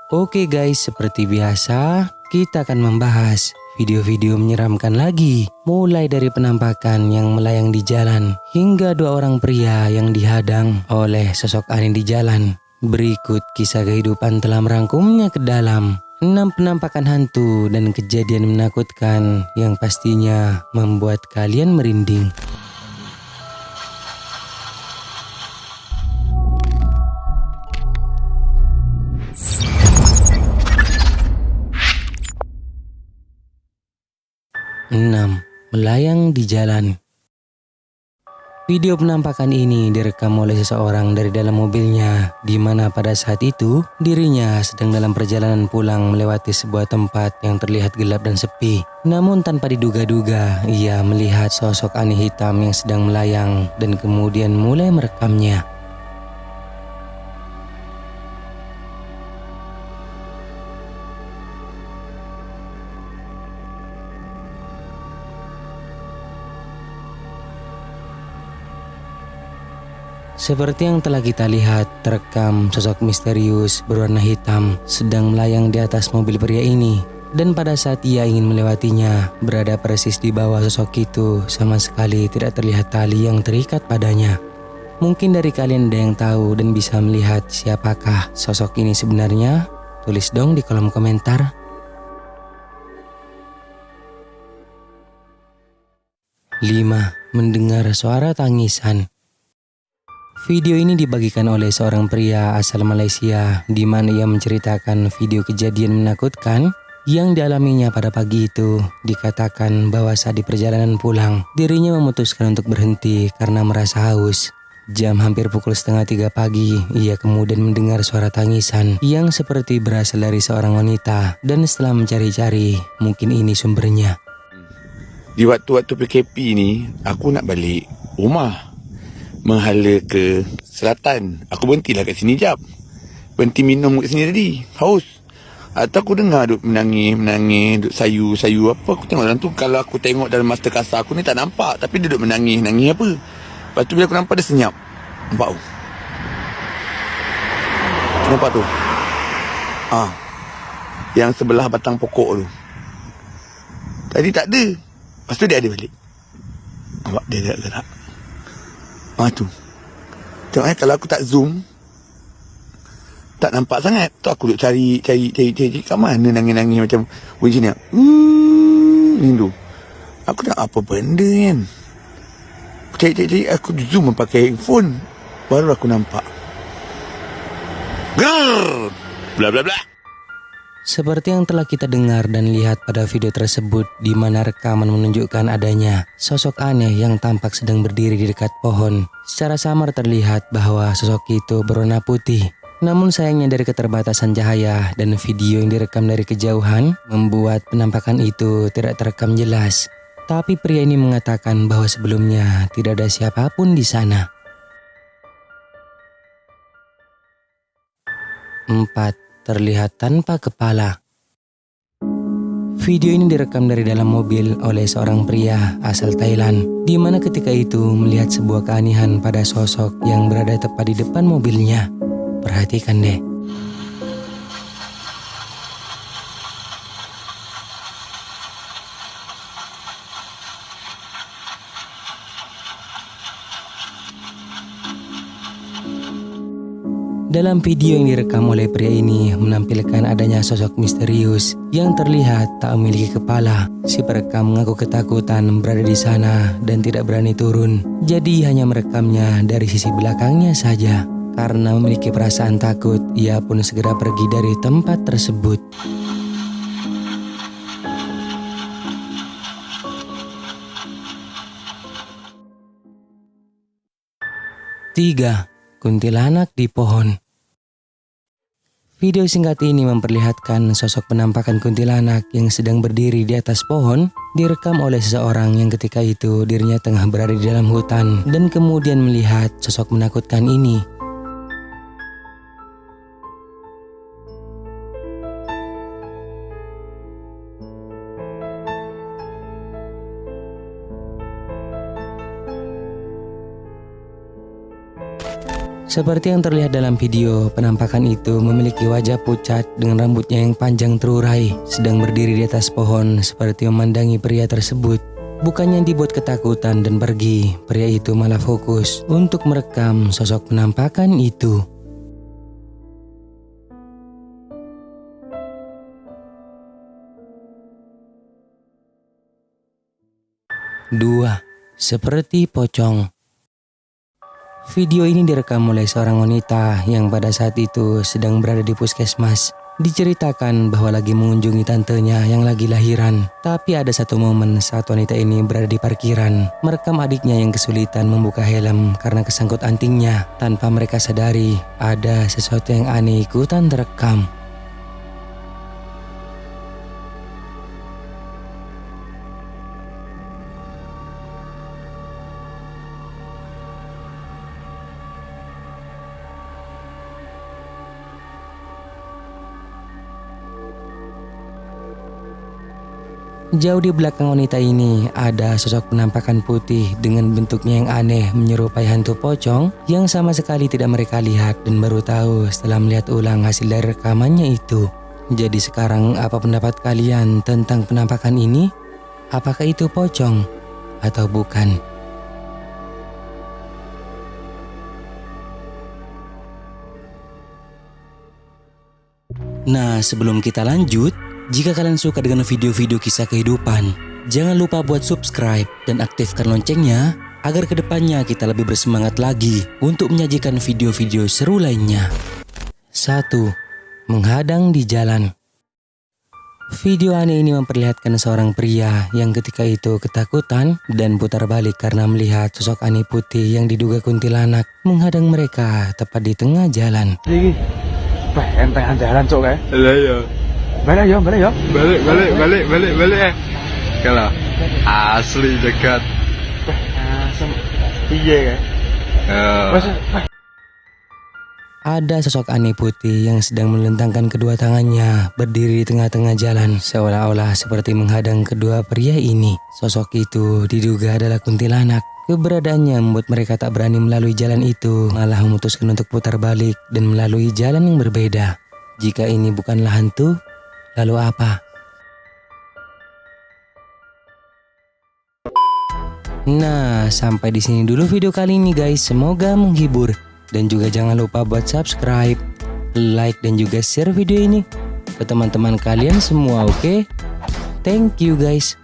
Oke guys, seperti biasa, kita akan membahas video-video menyeramkan lagi. Mulai dari penampakan yang melayang di jalan, hingga dua orang pria yang dihadang oleh sosok aneh di jalan. Berikut kisah kehidupan telah merangkumnya ke dalam 6 penampakan hantu dan kejadian menakutkan yang pastinya membuat kalian merinding. Enam, melayang di jalan. Video penampakan ini direkam oleh seseorang dari dalam mobilnya, di mana pada saat itu dirinya sedang dalam perjalanan pulang melewati sebuah tempat yang terlihat gelap dan sepi. Namun tanpa diduga-duga, ia melihat sosok aneh hitam yang sedang melayang dan kemudian mulai merekamnya. Seperti yang telah kita lihat, terekam sosok misterius berwarna hitam sedang melayang di atas mobil pria ini. Dan pada saat ia ingin melewatinya, berada persis di bawah sosok itu, sama sekali tidak terlihat tali yang terikat padanya. Mungkin dari kalian ada yang tahu dan bisa melihat siapakah sosok ini sebenarnya? Tulis dong di kolom komentar. 5. Mendengar suara tangisan. Video ini dibagikan oleh seorang pria asal Malaysia, di mana ia menceritakan video kejadian menakutkan yang dialaminya pada pagi itu. Dikatakan bahwa saat di perjalanan pulang, dirinya memutuskan untuk berhenti karena merasa haus. Jam hampir pukul 2:30 pagi, ia kemudian mendengar suara tangisan yang seperti berasal dari seorang wanita, dan setelah mencari-cari, mungkin ini sumbernya. Di waktu-waktu PKP ni, aku nak balik rumah, menghala ke selatan. Aku berhentilah kat sini jap. Berhenti minum kat sini tadi. Haus. Atau aku dengar duk menangis, duk sayu apa. Aku tengok dalam tu. Kalau aku tengok dalam mata kasar aku ni tak nampak. Tapi dia duk menangis apa. Lepas tu bila aku nampak dia senyap. Nampak tu. Nampak tu. Yang sebelah batang pokok tu. Tadi tak ada. Lepas tu dia ada balik. Nampak dia gerak. Tu. Tengok kalau aku tak zoom, tak nampak sangat. Tu aku duk cari kat mana nangis-nangis macam bunyi ni. Rindu. Aku tak apa benda kan. Cari aku zoom pakai handphone. Baru aku nampak. Grrrr. Bla bla bla. Seperti yang telah kita dengar dan lihat pada video tersebut, di mana rekaman menunjukkan adanya sosok aneh yang tampak sedang berdiri di dekat pohon. Secara samar terlihat bahwa sosok itu berwarna putih. Namun sayangnya dari keterbatasan cahaya dan video yang direkam dari kejauhan membuat penampakan itu tidak terekam jelas. Tapi pria ini mengatakan bahwa sebelumnya tidak ada siapapun di sana. 4. Terlihat tanpa kepala. Video ini direkam dari dalam mobil oleh seorang pria asal Thailand, di mana ketika itu melihat sebuah keanehan pada sosok yang berada tepat di depan mobilnya. Perhatikan deh. Dalam video yang direkam oleh pria ini menampilkan adanya sosok misterius yang terlihat tak memiliki kepala. Si perekam mengaku ketakutan berada di sana dan tidak berani turun. Jadi hanya merekamnya dari sisi belakangnya saja. Karena memiliki perasaan takut, ia pun segera pergi dari tempat tersebut. 3. Kuntilanak di pohon. Video singkat ini memperlihatkan sosok penampakan kuntilanak yang sedang berdiri di atas pohon, direkam oleh seseorang yang ketika itu dirinya tengah berada di dalam hutan dan kemudian melihat sosok menakutkan ini. Seperti yang terlihat dalam video, penampakan itu memiliki wajah pucat dengan rambutnya yang panjang terurai, sedang berdiri di atas pohon seperti memandangi pria tersebut. Bukannya dibuat ketakutan dan pergi, pria itu malah fokus untuk merekam sosok penampakan itu. Dua, seperti pocong. Video ini direkam oleh seorang wanita yang pada saat itu sedang berada di puskesmas. Diceritakan bahwa lagi mengunjungi tantenya yang lagi lahiran. Tapi ada satu momen saat wanita ini berada di parkiran, merekam adiknya yang kesulitan membuka helm karena kesangkut antingnya. Tanpa mereka sadari, ada sesuatu yang aneh ikutan terekam. Jauh di belakang wanita ini ada sosok penampakan putih dengan bentuknya yang aneh menyerupai hantu pocong yang sama sekali tidak mereka lihat dan baru tahu setelah melihat ulang hasil dari rekamannya itu. Jadi sekarang apa pendapat kalian tentang penampakan ini? Apakah itu pocong atau bukan? Nah, sebelum kita lanjut, jika kalian suka dengan video-video kisah kehidupan, jangan lupa buat subscribe dan aktifkan loncengnya agar kedepannya kita lebih bersemangat lagi untuk menyajikan video-video seru lainnya. 1. Menghadang di jalan. Video aneh ini memperlihatkan seorang pria yang ketika itu ketakutan dan putar balik karena melihat sosok aneh putih yang diduga kuntilanak menghadang mereka tepat di tengah jalan. Enteng jalan cok kayak. Iya. Balik ya. Balik. Kalau asli dekat. Asem. Iya kayak. Ada sosok aneh putih yang sedang melentangkan kedua tangannya berdiri di tengah-tengah jalan seolah-olah seperti menghadang kedua pria ini. Sosok itu diduga adalah kuntilanak. Keberadaannya membuat mereka tak berani melalui jalan itu, malah memutuskan untuk putar balik dan melalui jalan yang berbeda. Jika ini bukanlah hantu, lalu apa? Nah, sampai di sini dulu video kali ini guys. Semoga menghibur. Dan juga jangan lupa buat subscribe, like, dan juga share video ini ke teman-teman kalian semua, oke? Thank you guys.